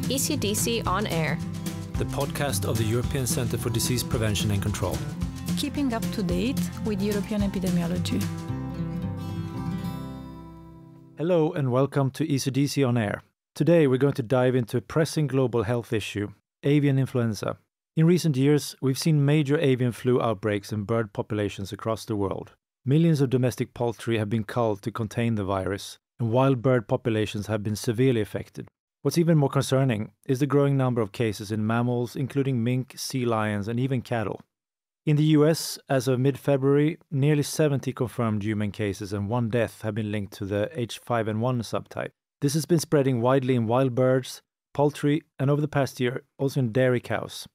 ECDC On Air, the podcast of the European Centre for Disease Prevention and Control. Keeping up to date with European epidemiology. Hello and welcome to ECDC On Air. Today we're going to dive into a pressing global health issue, avian influenza. In recent years, we've seen major avian flu outbreaks in bird populations across the world. Millions of domestic poultry have been culled to contain the virus, and wild bird populations have been severely affected. What's even more concerning is the growing number of cases in mammals, including mink, sea lions, and even cattle. In the US, as of mid-February, nearly 70 confirmed human cases and 1 death have been linked to the H5N1 subtype. This has been spreading widely in wild birds, poultry, and over the past year, also in dairy cows.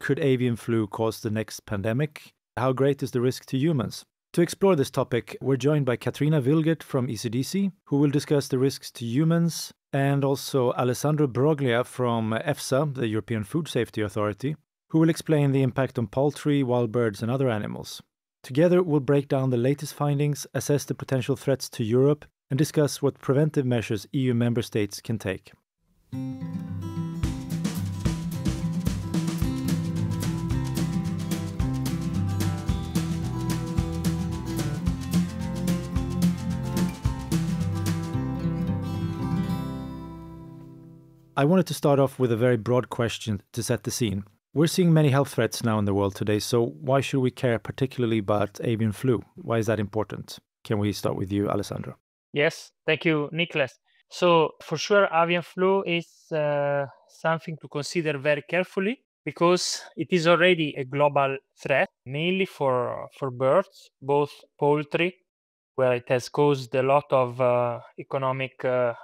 Could avian flu cause the next pandemic? How great is the risk to humans? To explore this topic, we're joined by Katriina Willgert from ECDC, who will discuss the risks to humans, and also Alessandro Broglia from EFSA, the European Food Safety Authority, who will explain the impact on poultry, wild birds, and other animals. Together, we'll break down the latest findings, assess the potential threats to Europe, and discuss what preventive measures EU member states can take. I wanted to start off with a very broad question to set the scene. We're seeing many health threats now in the world today, so why should we care particularly about avian flu? Why is that important? Can we start with you, Alessandro? Yes, thank you, Nicholas. So for sure, avian flu is something to consider very carefully because it is already a global threat, mainly for birds, both poultry, where it has caused a lot of economic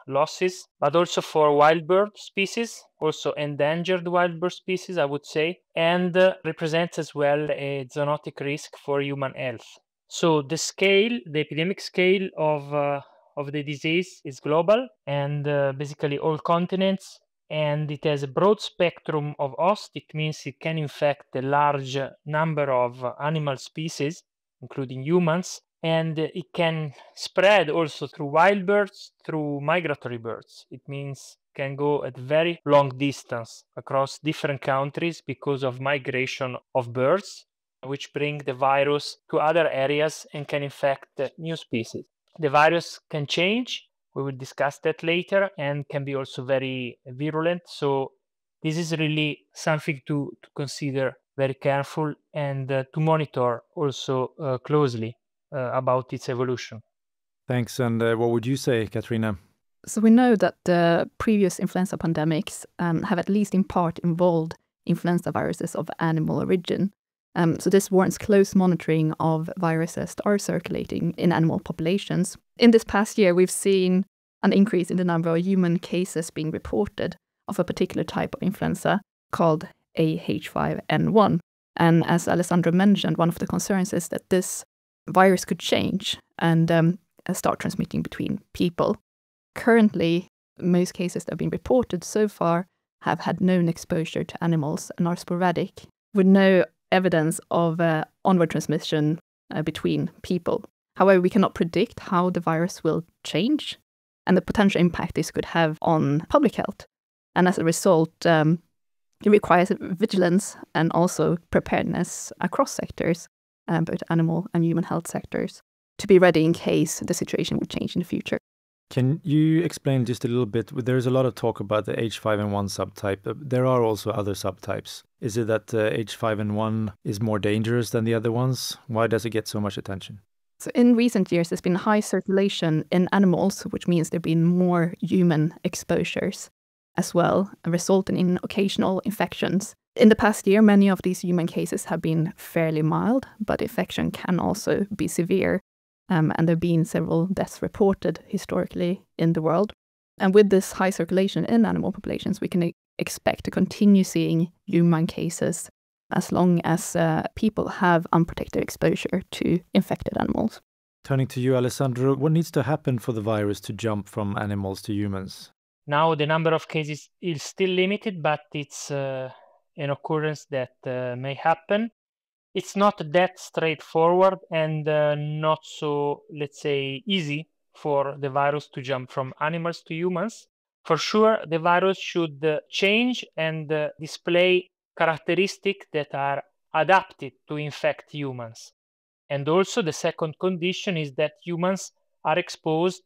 losses, but also for wild bird species, also endangered wild bird species, I would say, and represents as well a zoonotic risk for human health. So the epidemic scale of the disease is global and basically all continents, and it has a broad spectrum of hosts. It means it can infect a large number of animal species, including humans, and it can spread also through wild birds, through migratory birds. It means it can go at very long distance across different countries because of migration of birds, which bring the virus to other areas and can infect new species. The virus can change, we will discuss that later, and can be also very virulent. So this is really something to consider very careful and to monitor also closely about its evolution. Thanks. And what would you say, Katriina? So we know that the previous influenza pandemics have at least in part involved influenza viruses of animal origin. So this warrants close monitoring of viruses that are circulating in animal populations. In this past year, we've seen an increase in the number of human cases being reported of a particular type of influenza called H5N1. And as Alessandro mentioned, one of the concerns is that this virus could change and start transmitting between people. Currently, most cases that have been reported so far have had known exposure to animals and are sporadic, with no evidence of onward transmission between people. However, we cannot predict how the virus will change and the potential impact this could have on public health. And as a result, it requires vigilance and also preparedness across sectors, both animal and human health sectors, to be ready in case the situation would change in the future. Can you explain just a little bit? There's a lot of talk about the H5N1 subtype. There are also other subtypes. Is it that H5N1 is more dangerous than the other ones? Why does it get so much attention? So in recent years, there's been high circulation in animals, which means there have been more human exposures as well, resulting in occasional infections. In the past year, many of these human cases have been fairly mild, but infection can also be severe. And there have been several deaths reported historically in the world. And with this high circulation in animal populations, we can expect to continue seeing human cases as long as people have unprotected exposure to infected animals. Turning to you, Alessandro, what needs to happen for the virus to jump from animals to humans? Now the number of cases is still limited, but it's an occurrence that may happen. It's not that straightforward and not so, let's say, easy for the virus to jump from animals to humans. For sure, the virus should change and display characteristics that are adapted to infect humans. And also the second condition is that humans are exposed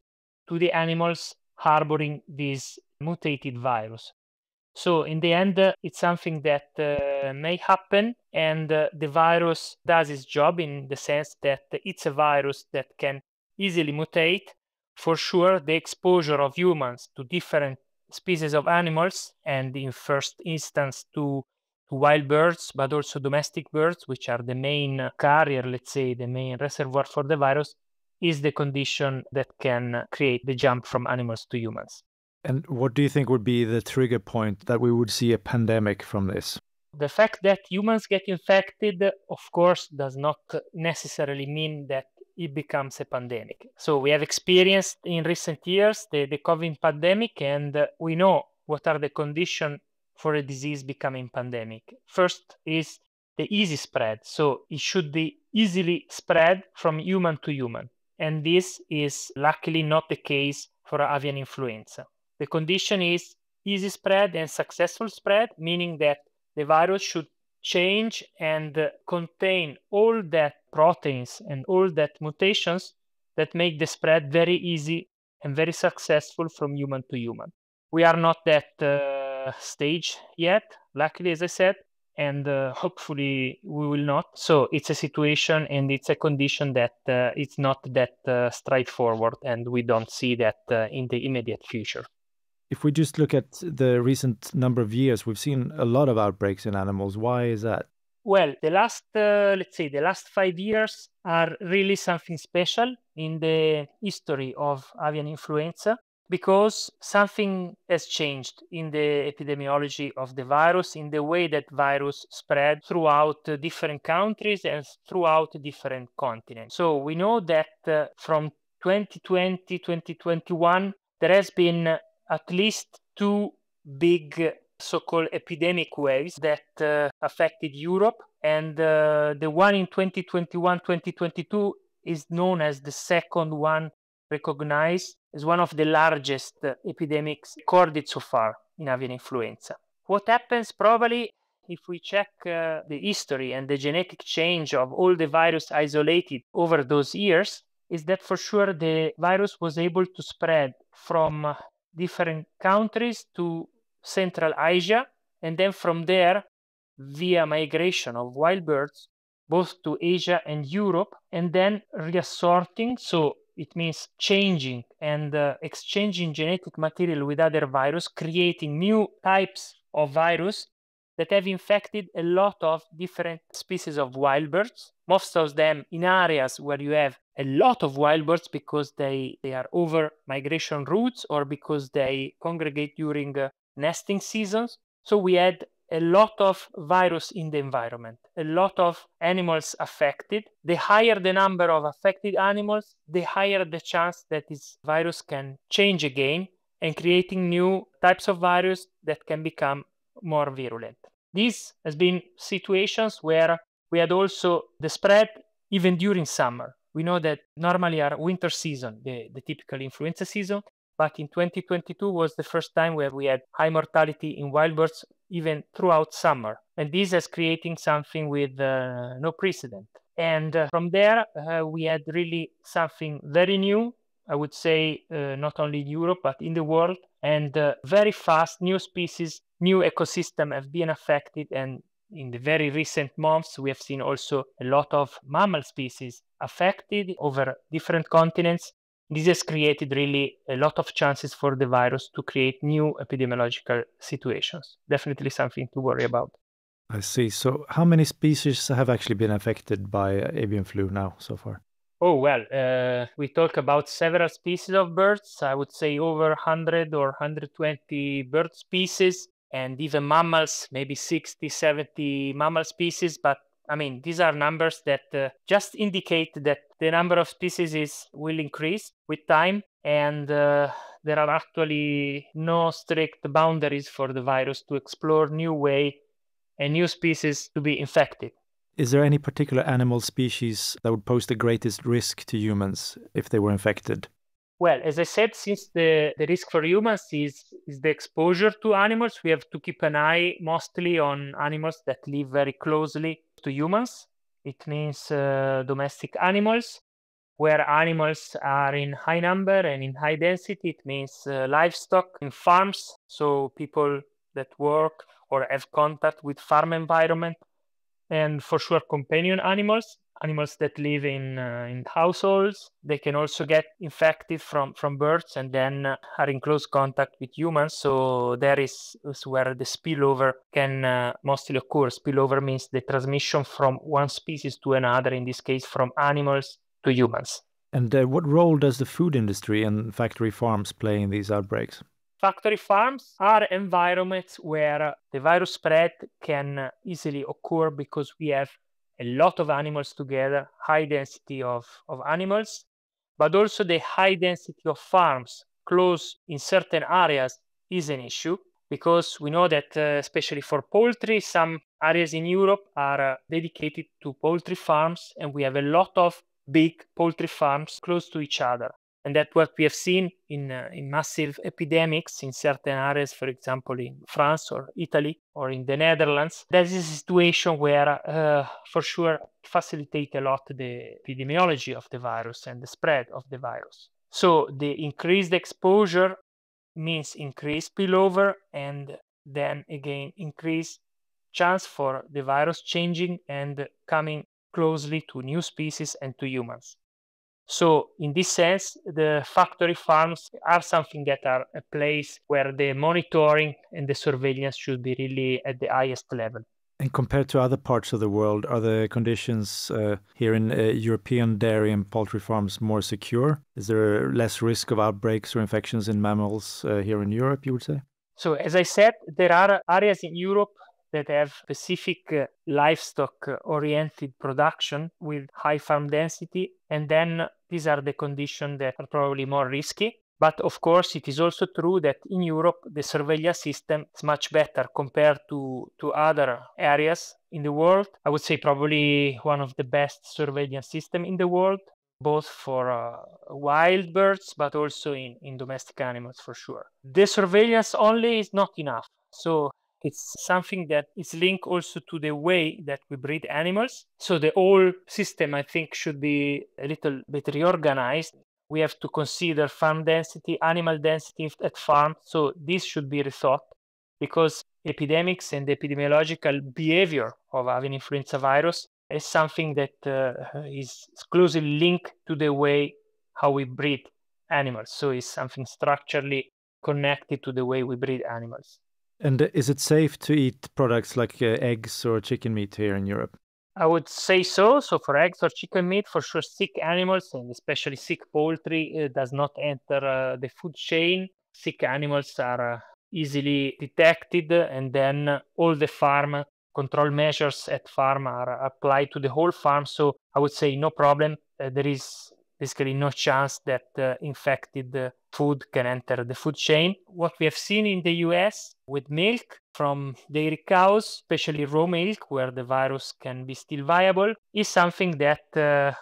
to the animals harboring this mutated virus. So in the end, it's something that may happen, and the virus does its job in the sense that it's a virus that can easily mutate. For sure, the exposure of humans to different species of animals, and in first instance to wild birds, but also domestic birds, which are the main carrier, let's say, the main reservoir for the virus, is the condition that can create the jump from animals to humans. And what do you think would be the trigger point that we would see a pandemic from this? The fact that humans get infected, of course, does not necessarily mean that it becomes a pandemic. So we have experienced in recent years the COVID pandemic, and we know what are the conditions for a disease becoming pandemic. First is the easy spread. So it should be easily spread from human to human. And this is luckily not the case for avian influenza. The condition is easy spread and successful spread, meaning that the virus should change and contain all that proteins and all that mutations that make the spread very easy and very successful from human to human. We are not that stage yet, luckily, as I said, and hopefully we will not. So it's a situation and it's a condition that it's not that straightforward, and we don't see that in the immediate future. If we just look at the recent number of years, we've seen a lot of outbreaks in animals. Why is that? Well, the last, let's say, the last 5 years are really something special in the history of avian influenza, because something has changed in the epidemiology of the virus, in the way that virus spread throughout different countries and throughout different continents. So we know that from 2020, 2021, there has been at least 2 big so-called epidemic waves that affected Europe, and the one in 2021-2022 is known as the second one recognized as one of the largest epidemics recorded so far in avian influenza. What happens probably if we check the history and the genetic change of all the virus isolated over those years is that for sure the virus was able to spread from different countries to Central Asia, and then from there via migration of wild birds both to Asia and Europe, and then reassorting, so it means changing and exchanging genetic material with other virus, creating new types of virus that have infected a lot of different species of wild birds, most of them in areas where you have a lot of wild birds because they are over migration routes or because they congregate during nesting seasons. So we had a lot of virus in the environment, a lot of animals affected. The higher the number of affected animals, the higher the chance that this virus can change again and creating new types of virus that can become more virulent. This has been situations where we had also the spread even during summer. We know that normally our winter season, the typical influenza season, but in 2022 was the first time where we had high mortality in wild birds even throughout summer. And this is creating something with no precedent. And from there, we had really something very new, I would say, not only in Europe, but in the world. And very fast, new species, new ecosystem have been affected. And in the very recent months, we have seen also a lot of mammal species affected over different continents. This has created really a lot of chances for the virus to create new epidemiological situations. Definitely something to worry about. I see. So how many species have actually been affected by avian flu now so far? Oh, well, we talk about several species of birds. I would say over 100 or 120 bird species, and even mammals, maybe 60, 70 mammal species. But I mean, these are numbers that just indicate that the number of species will increase with time, and there are actually no strict boundaries for the virus to explore new way and new species to be infected. Is there any particular animal species that would pose the greatest risk to humans if they were infected? Well, as I said, since the risk for humans is the exposure to animals, we have to keep an eye mostly on animals that live very closely to humans. It means domestic animals. Where animals are in high number and in high density, it means livestock in farms, so people that work or have contact with farm environment, and for sure companion animals that live in households. They can also get infected from birds and then are in close contact with humans, so there is where the spillover can mostly occur. Spillover means the transmission from one species to another, in this case from animals to humans. And what role does the food industry and factory farms play in these outbreaks? Factory farms are environments where the virus spread can easily occur because we have a lot of animals together, high density of animals, but also the high density of farms close in certain areas is an issue, because we know that especially for poultry, some areas in Europe are dedicated to poultry farms, and we have a lot of big poultry farms close to each other. And that's what we have seen in massive epidemics in certain areas, for example, in France or Italy or in the Netherlands. That is a situation where, for sure, facilitate a lot the epidemiology of the virus and the spread of the virus. So the increased exposure means increased spillover, and then again increased chance for the virus changing and coming closely to new species and to humans. So in this sense, the factory farms are something that are a place where the monitoring and the surveillance should be really at the highest level. And compared to other parts of the world, are the conditions here in European dairy and poultry farms more secure? Is there less risk of outbreaks or infections in mammals here in Europe, you would say? So as I said, there are areas in Europe that have specific livestock-oriented production with high farm density, and then these are the conditions that are probably more risky. But of course, it is also true that in Europe, the surveillance system is much better compared to other areas in the world. I would say probably one of the best surveillance systems in the world, both for wild birds, but also in domestic animals for sure. The surveillance only is not enough. So it's something that is linked also to the way that we breed animals. So the whole system, I think, should be a little bit reorganized. We have to consider farm density, animal density at farm. So this should be rethought, because epidemics and the epidemiological behavior of avian influenza virus is something that is closely linked to the way how we breed animals. So it's something structurally connected to the way we breed animals. And is it safe to eat products like eggs or chicken meat here in Europe? I would say so. So for eggs or chicken meat, for sure, sick animals and especially sick poultry does not enter the food chain. Sick animals are easily detected, and then all the farm control measures at farm are applied to the whole farm. So I would say no problem. There is basically no chance that infected food can enter the food chain. What we have seen in the US with milk from dairy cows, especially raw milk, where the virus can be still viable, is something that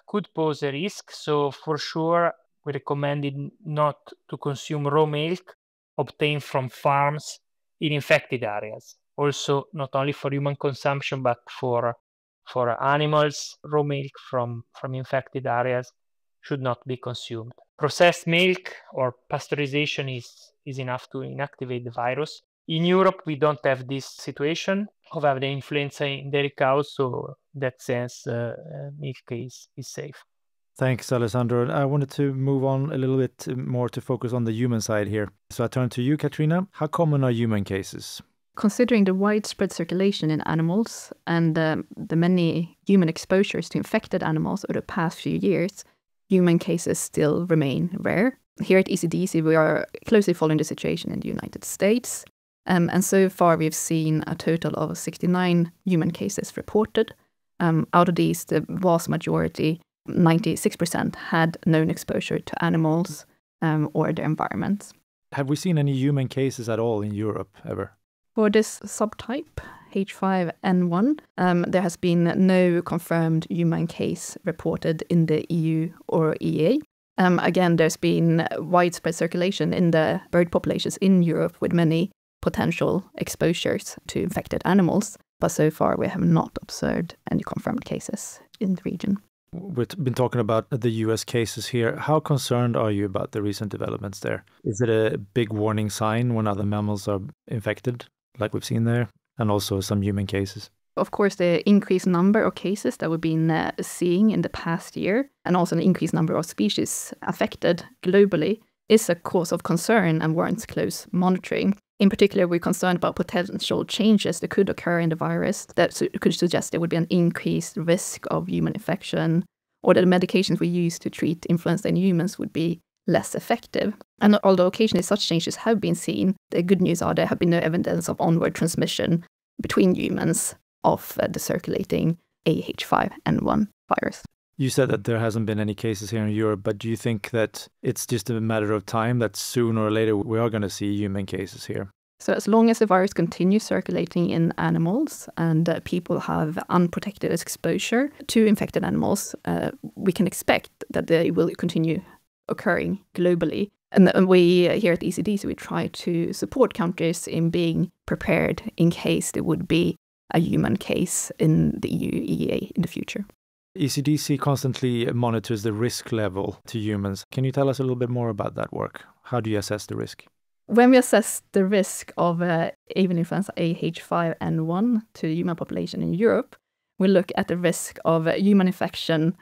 could pose a risk. So for sure, we recommended not to consume raw milk obtained from farms in infected areas. Also, not only for human consumption, but for animals, raw milk from infected areas should not be consumed. Processed milk or pasteurization is enough to inactivate the virus. In Europe, we don't have this situation of having influenza in dairy cows, so in that sense, milk is safe. Thanks, Alessandro. I wanted to move on a little bit more to focus on the human side here. So I turn to you, Katriina. How common are human cases? Considering the widespread circulation in animals and the many human exposures to infected animals over the past few years, human cases still remain rare. Here at ECDC, we are closely following the situation in the United States. And so far, we've seen a total of 69 human cases reported. Out of these, the vast majority, 96%, had known exposure to animals or their environments. Have we seen any human cases at all in Europe ever? For this subtype, H5N1, there has been no confirmed human case reported in the EU or EA. Again, there's been widespread circulation in the bird populations in Europe with many potential exposures to infected animals, but so far we have not observed any confirmed cases in the region. We've been talking about the US cases here. How concerned are you about the recent developments there? Is it a big warning sign when other mammals are infected, like we've seen there, and also some human cases? Of course, the increased number of cases that we've been seeing in the past year, and also an increased number of species affected globally, is a cause of concern and warrants close monitoring. In particular, we're concerned about potential changes that could occur in the virus that could suggest there would be an increased risk of human infection, or that the medications we use to treat influenza in humans would be less effective. And although occasionally such changes have been seen, the good news are there have been no evidence of onward transmission between humans of the circulating AH5N1 virus. You said that there hasn't been any cases here in Europe, but do you think that it's just a matter of time that sooner or later we are going to see human cases here? So as long as the virus continues circulating in animals and people have unprotected exposure to infected animals, we can expect that they will continue occurring globally. And we here at ECDC, we try to support countries in being prepared in case there would be a human case in the EU-EEA in the future. ECDC constantly monitors the risk level to humans. Can you tell us a little bit more about that work? How do you assess the risk? When we assess the risk of avian influenza AH5N1 to the human population in Europe, we look at the risk of human infection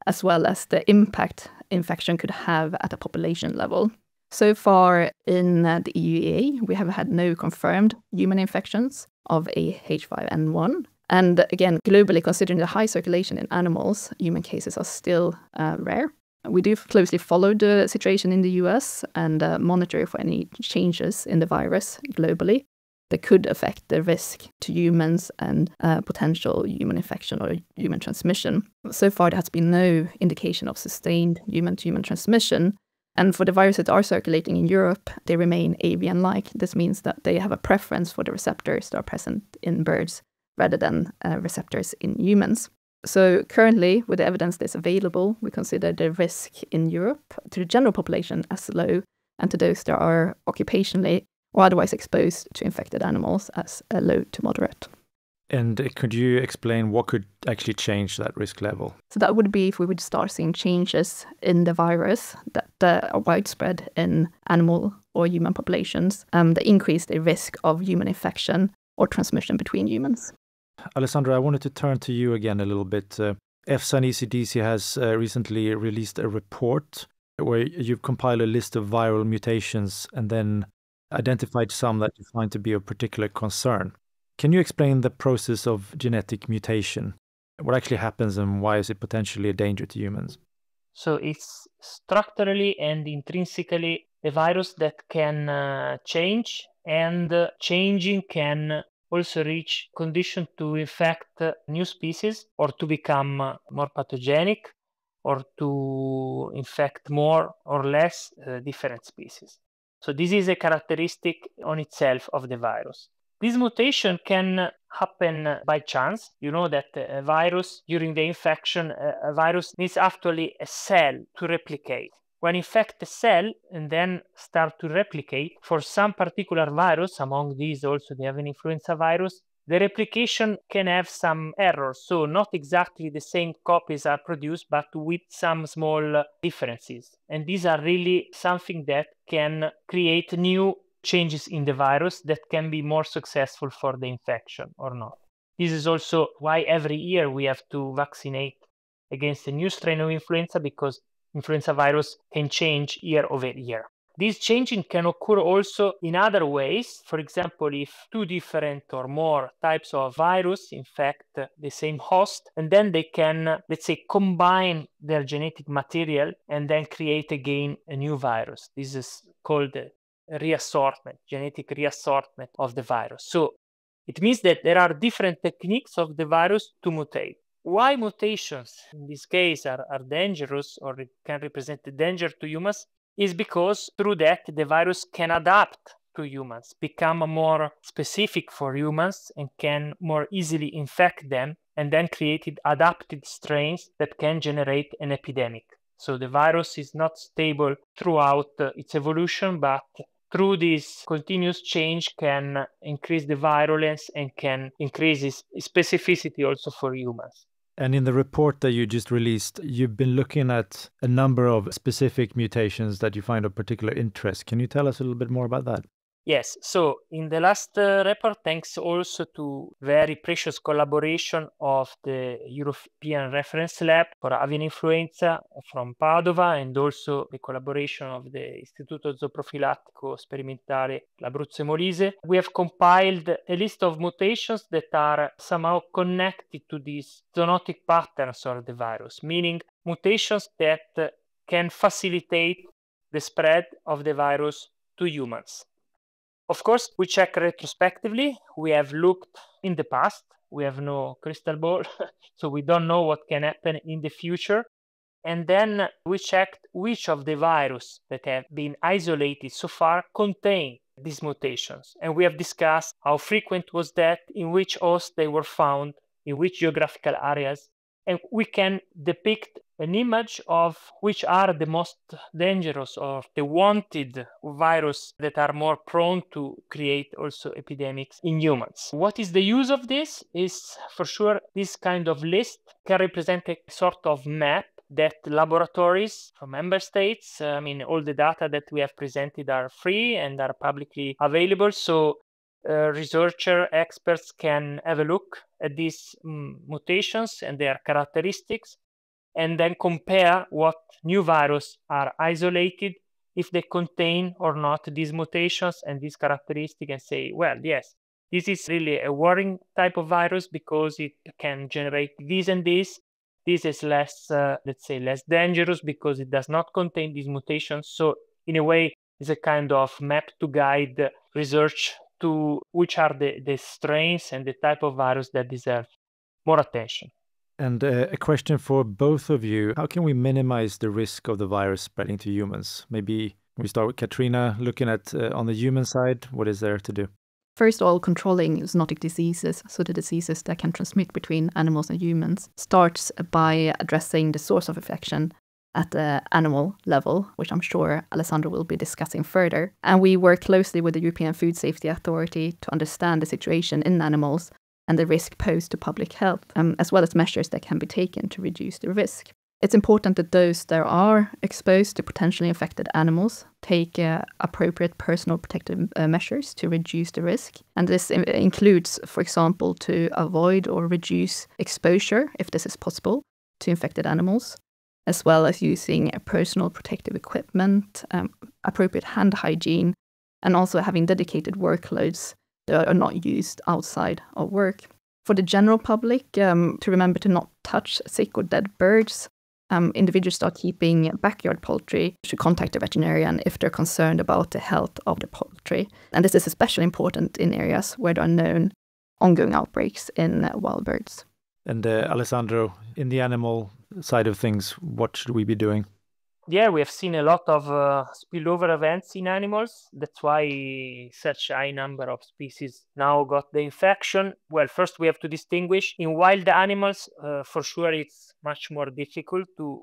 as well as the impact infection could have at a population level. So far in the EUA, we have had no confirmed human infections of AH5N1. And again, globally, considering the high circulation in animals, human cases are still rare. We do closely follow the situation in the US and monitor for any changes in the virus globally that could affect the risk to humans and potential human infection or human transmission. So far, there has been no indication of sustained human-to-human transmission. And for the viruses that are circulating in Europe, they remain avian-like. This means that they have a preference for the receptors that are present in birds rather than receptors in humans. So currently, with the evidence that's available, we consider the risk in Europe to the general population as low, and to those that are occupationally or otherwise exposed to infected animals as low to moderate. And could you explain what could actually change that risk level? So that would be if we would start seeing changes in the virus that are widespread in animal or human populations that increase the risk of human infection or transmission between humans. Alessandro, I wanted to turn to you again a little bit. EFSA and ECDC has recently released a report where you've compiled a list of viral mutations and then identified some that you find to be of particular concern. Can you explain the process of genetic mutation? What actually happens and why is it potentially a danger to humans? So it's structurally and intrinsically a virus that can change, and changing can also reach condition to infect new species or to become more pathogenic or to infect more or less different species. So this is a characteristic on itself of the virus. This mutation can happen by chance. You know that a virus, during the infection, a virus needs actually a cell to replicate. When infect a cell and then start to replicate, for some particular virus, among these also the avian influenza virus, the replication can have some errors. So not exactly the same copies are produced, but with some small differences. And these are really something that can create new changes in the virus that can be more successful for the infection or not. This is also why every year we have to vaccinate against a new strain of influenza, because influenza virus can change year over year. This changing can occur also in other ways. For example, if two different or more types of virus infect the same host, and then they can, let's say, combine their genetic material and then create again a new virus. This is called reassortment, genetic reassortment of the virus. So it means that there are different techniques of the virus to mutate. Why mutations in this case are dangerous or can represent a danger to humans is because through that the virus can adapt to humans, become more specific for humans and can more easily infect them, and then create adapted strains that can generate an epidemic. So the virus is not stable throughout its evolution, but through this continuous change can increase the virulence and can increase its specificity also for humans. And in the report that you just released, you've been looking at a number of specific mutations that you find of particular interest. Can you tell us a little bit more about that? Yes, so in the last report, thanks also to very precious collaboration of the European Reference Lab for Avian Influenza from Padova, and also the collaboration of the Istituto Zooprofilattico Sperimentale L'Abruzzo e Molise, we have compiled a list of mutations that are somehow connected to these zoonotic patterns of the virus, meaning mutations that can facilitate the spread of the virus to humans. Of course, we check retrospectively. We have looked in the past. We have no crystal ball, so we don't know what can happen in the future. And then we checked which of the virus that have been isolated so far contain these mutations. And we have discussed how frequent was that, in which host they were found, in which geographical areas. And we can depict an image of which are the most dangerous or the wanted virus that are more prone to create also epidemics in humans. What is the use of this? Is for sure this kind of list can represent a sort of map that laboratories from member states, all the data that we have presented are free and are publicly available. So researcher experts can have a look at these mutations and their characteristics, and then compare what new viruses are isolated, if they contain or not these mutations and these characteristics, and say, well, yes, this is really a worrying type of virus because it can generate this and this. This is less, let's say, less dangerous because it does not contain these mutations. So in a way, it's a kind of map to guide research to which are the strains and the type of virus that deserve more attention. And a question for both of you. How can we minimize the risk of the virus spreading to humans? Maybe we start with Katriina, looking at on the human side, what is there to do? First of all, controlling zoonotic diseases, so the diseases that can transmit between animals and humans, starts by addressing the source of infection at the animal level, which I'm sure Alessandro will be discussing further. And we work closely with the European Food Safety Authority to understand the situation in animals and the risk posed to public health, as well as measures that can be taken to reduce the risk. It's important that those that are exposed to potentially infected animals take appropriate personal protective measures to reduce the risk. And this includes, for example, to avoid or reduce exposure, if this is possible, to infected animals, as well as using personal protective equipment, appropriate hand hygiene, and also having dedicated workloads that are not used outside of work. For the general public, to remember to not touch sick or dead birds. Individuals that are keeping backyard poultry should contact a veterinarian if they're concerned about the health of the poultry. And this is especially important in areas where there are known ongoing outbreaks in wild birds. And Alessandro, in the animal side of things, what should we be doing? Yeah, we have seen a lot of spillover events in animals. That's why such a high number of species now got the infection. Well, first we have to distinguish. In wild animals, for sure, it's much more difficult to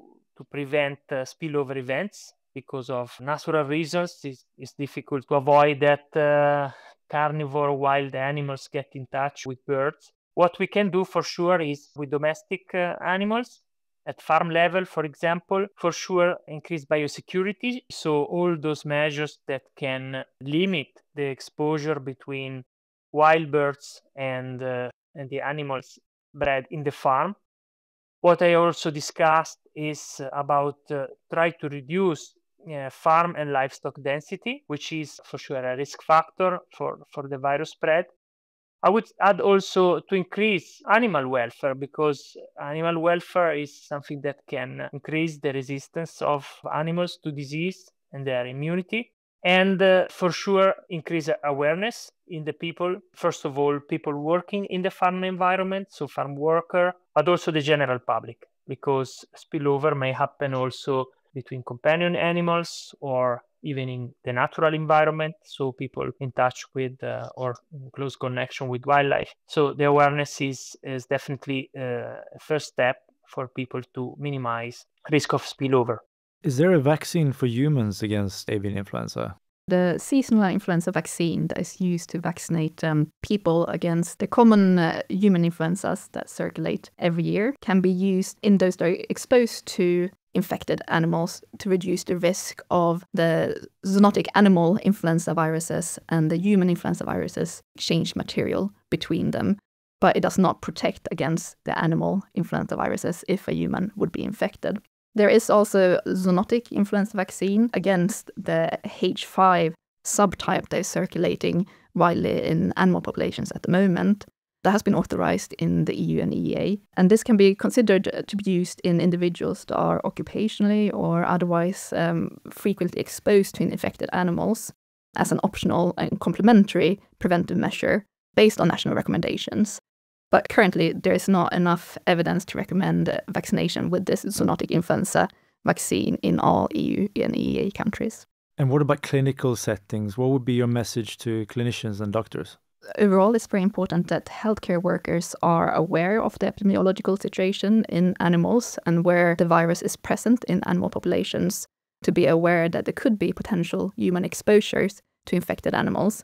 prevent spillover events because of natural reasons. It's difficult to avoid that carnivore wild animals get in touch with birds. What we can do for sure is with domestic animals, at farm level, for example, for sure increase biosecurity. So all those measures that can limit the exposure between wild birds and the animals bred in the farm. What I also discussed is about try to reduce farm and livestock density, which is for sure a risk factor for the virus spread. I would add also to increase animal welfare, because animal welfare is something that can increase the resistance of animals to disease and their immunity. And for sure, increase awareness in the people. First of all, people working in the farm environment, so farm worker, but also the general public, because spillover may happen also between companion animals or even in the natural environment, so people in touch with or in close connection with wildlife. So the awareness is definitely a first step for people to minimize risk of spillover. Is there a vaccine for humans against avian influenza? The seasonal influenza vaccine that is used to vaccinate people against the common human influenzas that circulate every year can be used in those that are exposed to infected animals to reduce the risk of the zoonotic animal influenza viruses and the human influenza viruses exchange material between them. But it does not protect against the animal influenza viruses if a human would be infected. There is also a zoonotic influenza vaccine against the H5 subtype that is circulating widely in animal populations at the moment. That has been authorized in the EU and EEA. And this can be considered to be used in individuals that are occupationally or otherwise frequently exposed to infected animals as an optional and complementary preventive measure based on national recommendations. But currently, there is not enough evidence to recommend vaccination with this zoonotic influenza vaccine in all EU and EEA countries. And what about clinical settings? What would be your message to clinicians and doctors? Overall, it's very important that healthcare workers are aware of the epidemiological situation in animals and where the virus is present in animal populations, to be aware that there could be potential human exposures to infected animals,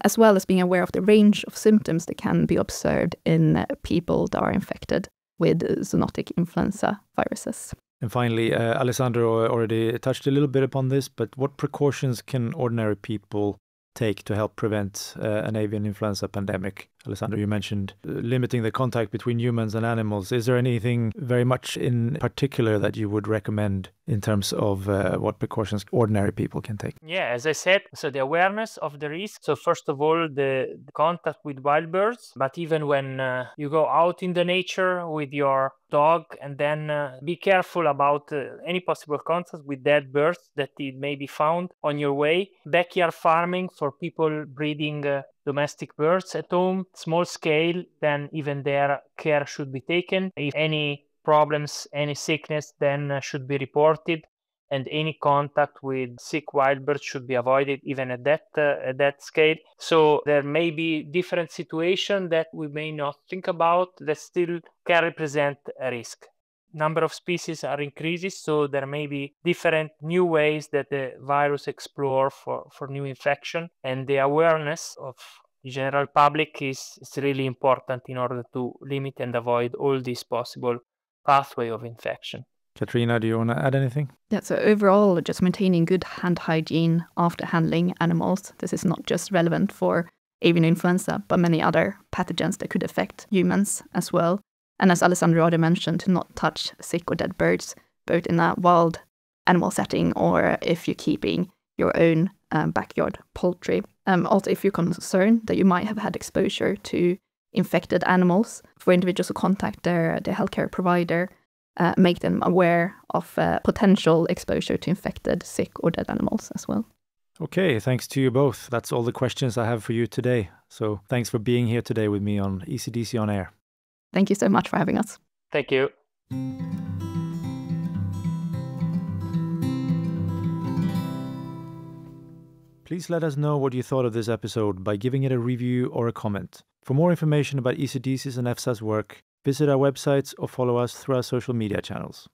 as well as being aware of the range of symptoms that can be observed in people that are infected with zoonotic influenza viruses. And finally, Alessandro already touched a little bit upon this, but what precautions can ordinary people take to help prevent an avian influenza pandemic? Alessandro, you mentioned limiting the contact between humans and animals. Is there anything very much in particular that you would recommend in terms of what precautions ordinary people can take? Yeah, as I said, so the awareness of the risk. So first of all, the contact with wild birds, but even when you go out in the nature with your dog, and then be careful about any possible contact with dead birds that it may be found on your way. Backyard farming for people breeding domestic birds at home, small scale, then even their care should be taken. If any problems, any sickness, then should be reported, and any contact with sick wild birds should be avoided even at that scale. So there may be different situations that we may not think about that still can represent a risk. Number of species are increasing, so there may be different new ways that the virus explore for new infection, and the awareness of the general public is really important in order to limit and avoid all these possible pathway of infection. Katriina, do you want to add anything? Yeah, so overall, just maintaining good hand hygiene after handling animals. This is not just relevant for avian influenza, but many other pathogens that could affect humans as well. And as Alessandro already mentioned, to not touch sick or dead birds, both in a wild animal setting or if you're keeping your own backyard poultry. Also, if you're concerned that you might have had exposure to infected animals, for individuals who contact their healthcare provider, make them aware of potential exposure to infected, sick or dead animals as well. Okay, thanks to you both. That's all the questions I have for you today. So thanks for being here today with me on ECDC On Air. Thank you so much for having us. Thank you. Please let us know what you thought of this episode by giving it a review or a comment. For more information about ECDC's and EFSA's work, visit our websites or follow us through our social media channels.